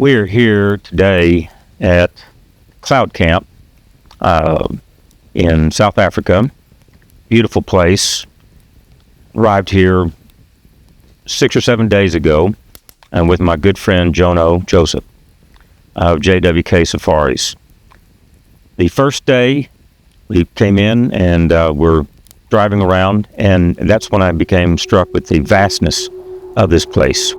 We're here today at Cloud Camp in South Africa. Beautiful place. Arrived here 6 or 7 days ago with my good friend Joseph of JWK Safaris. The first day we came in and we're driving around, and that's when I became struck with the vastness of this place.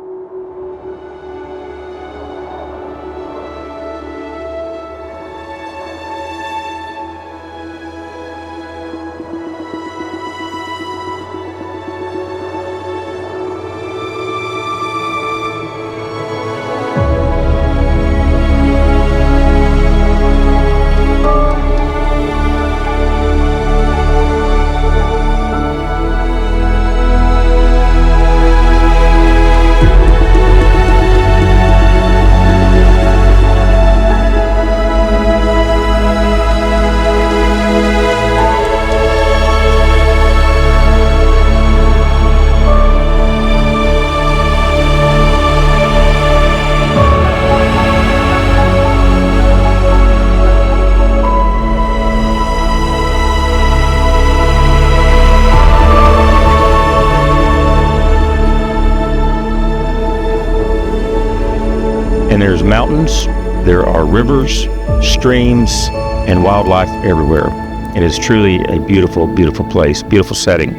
And there's mountains, there are rivers, streams, and wildlife everywhere. It is truly a beautiful, beautiful place, beautiful setting.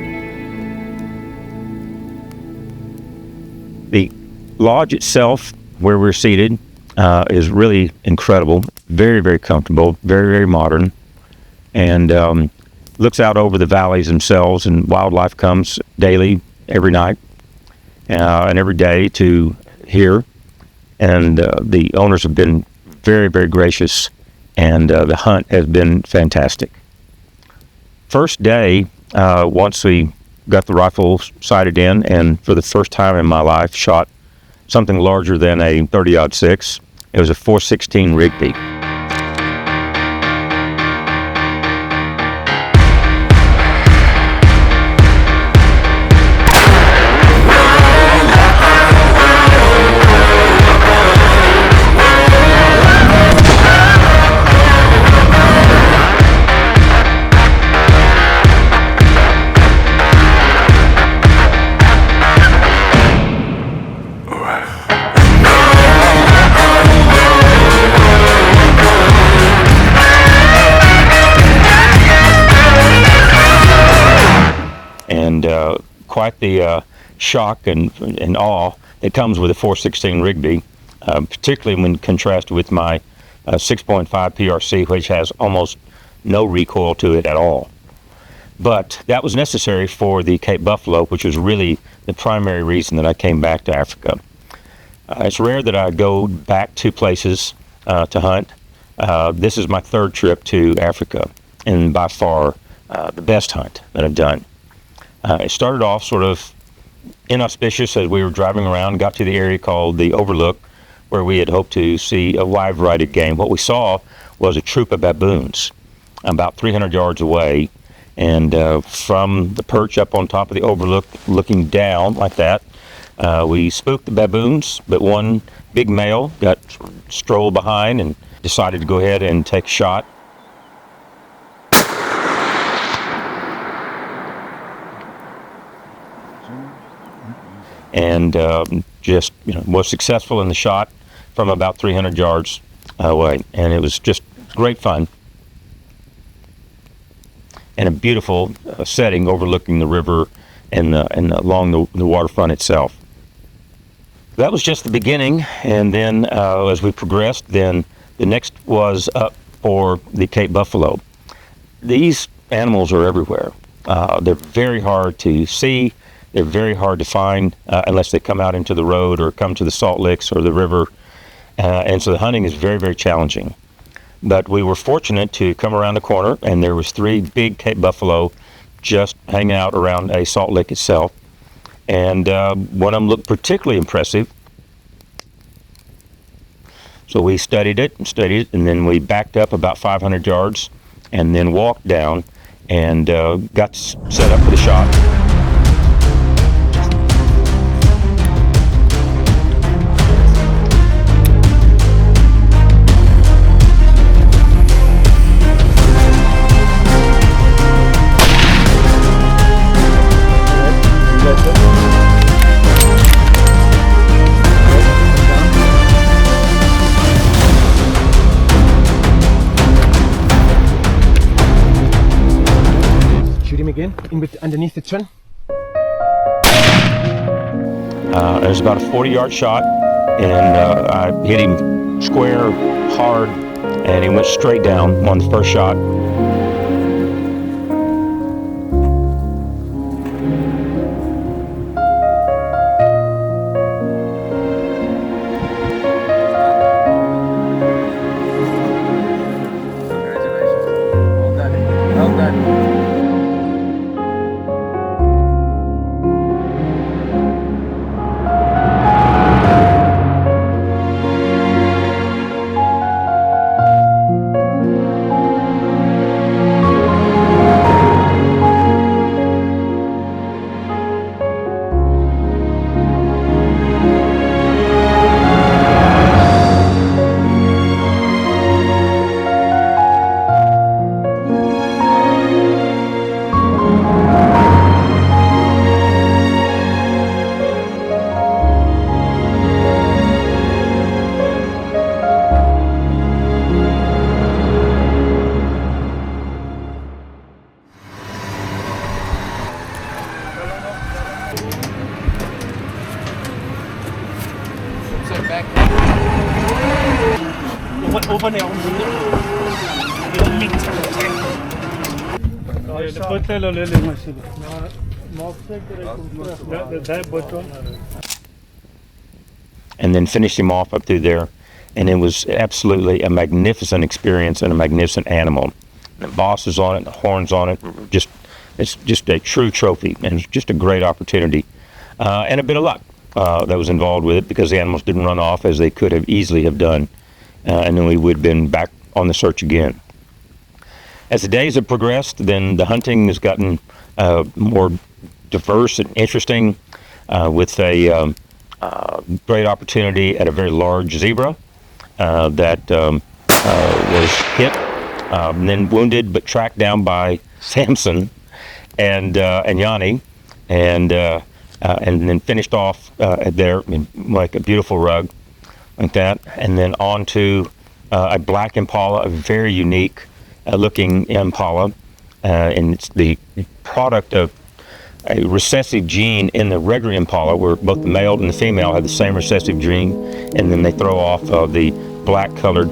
The lodge itself, where we're seated, is really incredible, very, very comfortable, very, very modern, and looks out over the valleys themselves, and wildlife comes daily, every night, and every day to here. And the owners have been very, very gracious, and the hunt has been fantastic. First day, once we got the rifle sighted in, and for the first time in my life, shot something larger than a 30-06. It was a .416 Rigby. And quite the shock and awe that comes with a .416 Rigby, particularly when contrasted with my 6.5 PRC, which has almost no recoil to it at all. But that was necessary for the Cape Buffalo, which was really the primary reason that I came back to Africa. It's rare that I go back to places to hunt. This is my third trip to Africa, and by far the best hunt that I've done. It started off sort of inauspicious as we were driving around, got to the area called the Overlook, where we had hoped to see a wide variety of game. What we saw was a troop of baboons about 300 yards away, and from the perch up on top of the Overlook, looking down like that, we spooked the baboons, but one big male got strolled behind and decided to go ahead and take a shot. And just was successful in the shot from about 300 yards away, and it was just great fun and a beautiful setting overlooking the river and along the waterfront itself. That was just the beginning, and then as we progressed, then the next was up for the Cape Buffalo. These animals are everywhere. They're very hard to see. They're very hard to find unless they come out into the road or come to the salt licks or the river. And so the hunting is very, very challenging. But we were fortunate to come around the corner, and there was 3 big Cape Buffalo just hanging out around a salt lick itself. And one of them looked particularly impressive. So we studied it, and then we backed up about 500 yards and then walked down and got set up for the shot. underneath the chin. It was about a 40-yard shot, and I hit him square, hard, and he went straight down on the first shot. And then finished him off up through there, and it was absolutely a magnificent experience and a magnificent animal. The bosses on it, the horns on it, it's just a true trophy, and it's just a great opportunity, and a bit of luck that was involved with it, because the animals didn't run off as they could have easily have done, and then we would have been back on the search again. As the days have progressed, then the hunting has gotten more diverse and interesting, with a great opportunity at a very large zebra that was hit and then wounded, but tracked down by Samson and Yanni, and then finished off there in like a beautiful rug like that, and then on to a black impala, a very unique looking impala, and it's the product of a recessive gene in the regular impala, where both the male and the female have the same recessive gene, and then they throw off the black colored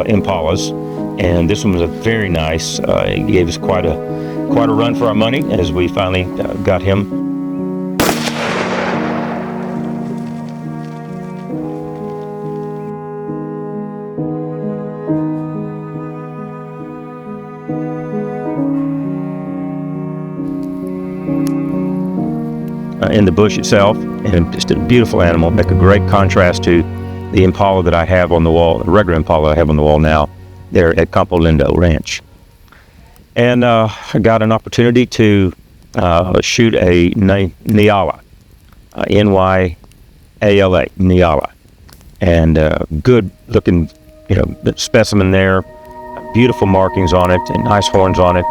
impalas. And this one was a very nice. It gave us quite a run for our money as we finally got him. In the bush itself, and just a beautiful animal, make a great contrast to the impala that I have on the wall, the regular impala I have on the wall now, there at Campo Lindo Ranch. And I got an opportunity to shoot a nyala, N-Y-A-L-A, nyala, and good looking, specimen there, beautiful markings on it, and nice horns on it.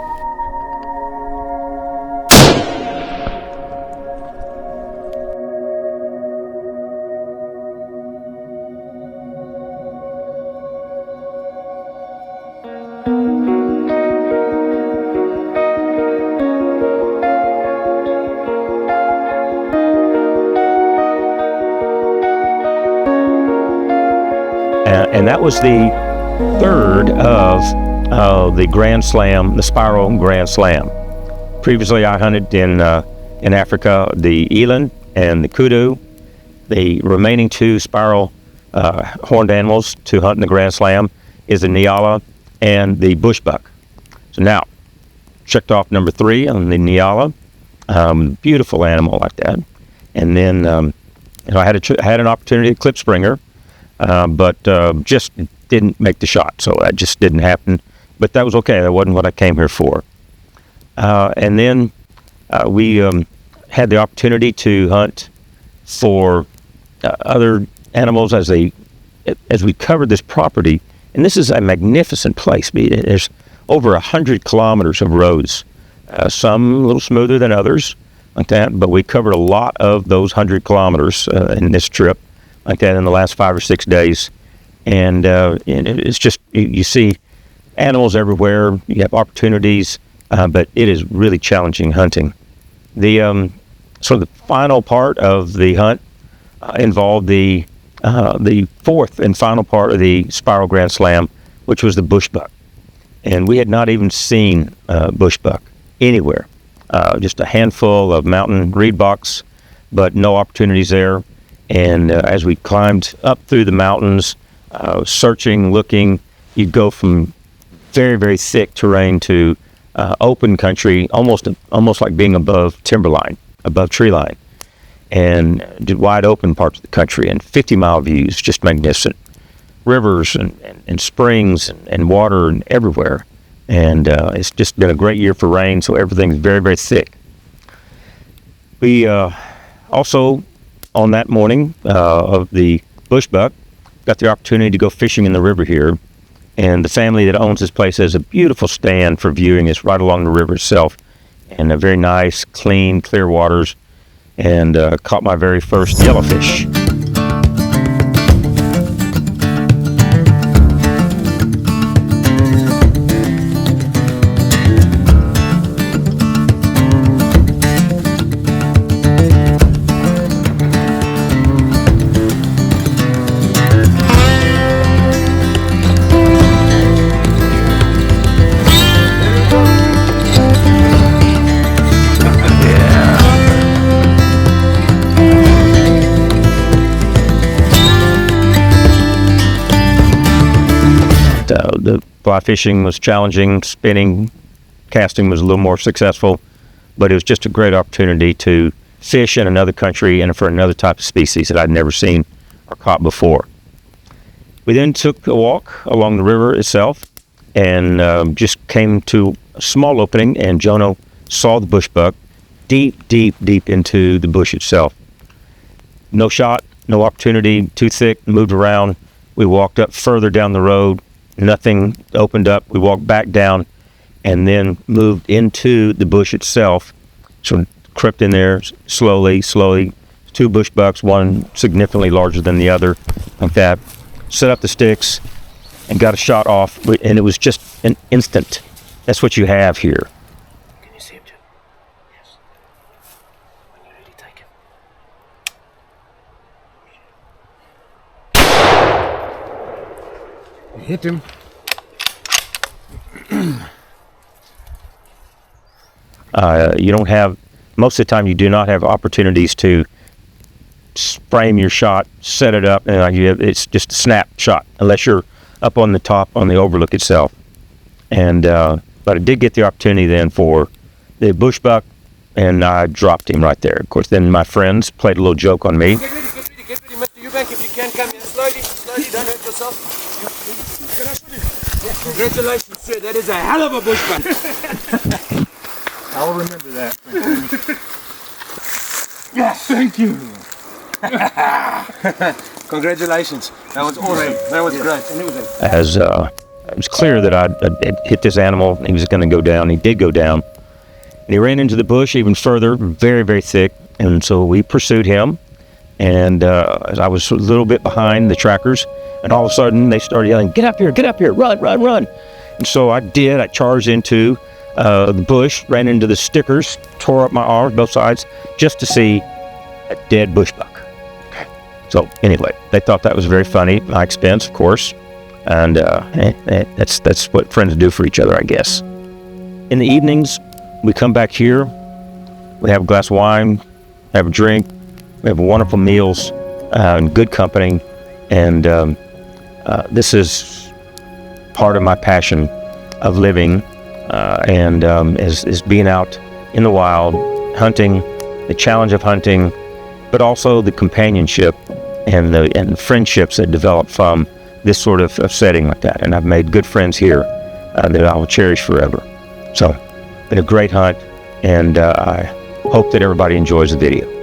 And that was the third of the Grand Slam, the Spiral Grand Slam. Previously, I hunted in Africa the eland and the kudu. The remaining two spiral horned animals to hunt in the Grand Slam is the nyala and the bushbuck. So now, checked off number 3 on the nyala. Beautiful animal like that. And then I had an opportunity at Clip Springer, but just didn't make the shot, so that just didn't happen. But that was okay. That wasn't what I came here for. And then we had the opportunity to hunt for other animals as we covered this property. And this is a magnificent place. There's over 100 kilometers of roads, some a little smoother than others, like that. But we covered a lot of those 100 kilometers in this trip, like that, in the last 5 or 6 days. And it's just, you see animals everywhere. You have opportunities. but it is really challenging hunting. The sort of the final part of the hunt involved the fourth and final part of the Spiral Grand Slam, which was the bush buck. And we had not even seen bush buck anywhere. Just a handful of mountain reed bucks, but no opportunities there. And as we climbed up through the mountains, searching, looking, you'd go from very, very thick terrain to open country, almost like being above timberline, above tree line, and did wide open parts of the country and 50-mile views, just magnificent. Rivers and springs and water and everywhere. And it's just been a great year for rain, so everything's very, very thick. We also, on that morning of the bush buck, got the opportunity to go fishing in the river here. And the family that owns this place has a beautiful stand for viewing. It's right along the river itself, and a very nice, clean, clear waters. And caught my very first yellowfish. The fly fishing was challenging, spinning, casting was a little more successful, but it was just a great opportunity to fish in another country and for another type of species that I'd never seen or caught before. We then took a walk along the river itself and just came to a small opening, and Jono saw the bush buck deep, deep, deep into the bush itself. No shot, no opportunity, too thick, moved around. We walked up further down the road. Nothing opened up. We walked back down and then moved into the bush itself. So crept in there slowly. Two bush bucks, one significantly larger than the other, like that. Set up the sticks and got a shot off, and it was just an instant. That's what you have here. Can you see him, Jim? Yes. When you're ready, take him. Hit him. You don't have, most of the time you do not have opportunities to frame your shot, set it up, and it's just a snap shot, unless you're up on the top on the overlook itself. And but I did get the opportunity then for the bush buck, and I dropped him right there. Of course, then my friends played a little joke on me. Get ready, Mr. Ewbank, if you can come here. Slowly, don't hurt yourself. Can I shoot him? Yes. Congratulations, sir. That is a hell of a bush buck. I'll remember that. Yes, thank you. Congratulations. That was awesome. That was great. And it As it was clear that I'd hit this animal, he was going to go down. He did go down. And he ran into the bush even further, very, very thick. And so we pursued him. And as I was a little bit behind the trackers, and all of a sudden they started yelling, get up here, run, run, run. And so I did. I charged into the bush, ran into the stickers, tore up my arms, both sides, just to see a dead bush buck. So anyway, they thought that was very funny, at my expense, of course. And that's what friends do for each other, I guess. In the evenings, we come back here, we have a glass of wine, have a drink, we have wonderful meals, and good company. And this is part of my passion of living, is being out in the wild, hunting, the challenge of hunting, but also the companionship and the friendships that develop from this sort of setting like that. And I've made good friends here that I will cherish forever. So, been a great hunt, and I hope that everybody enjoys the video.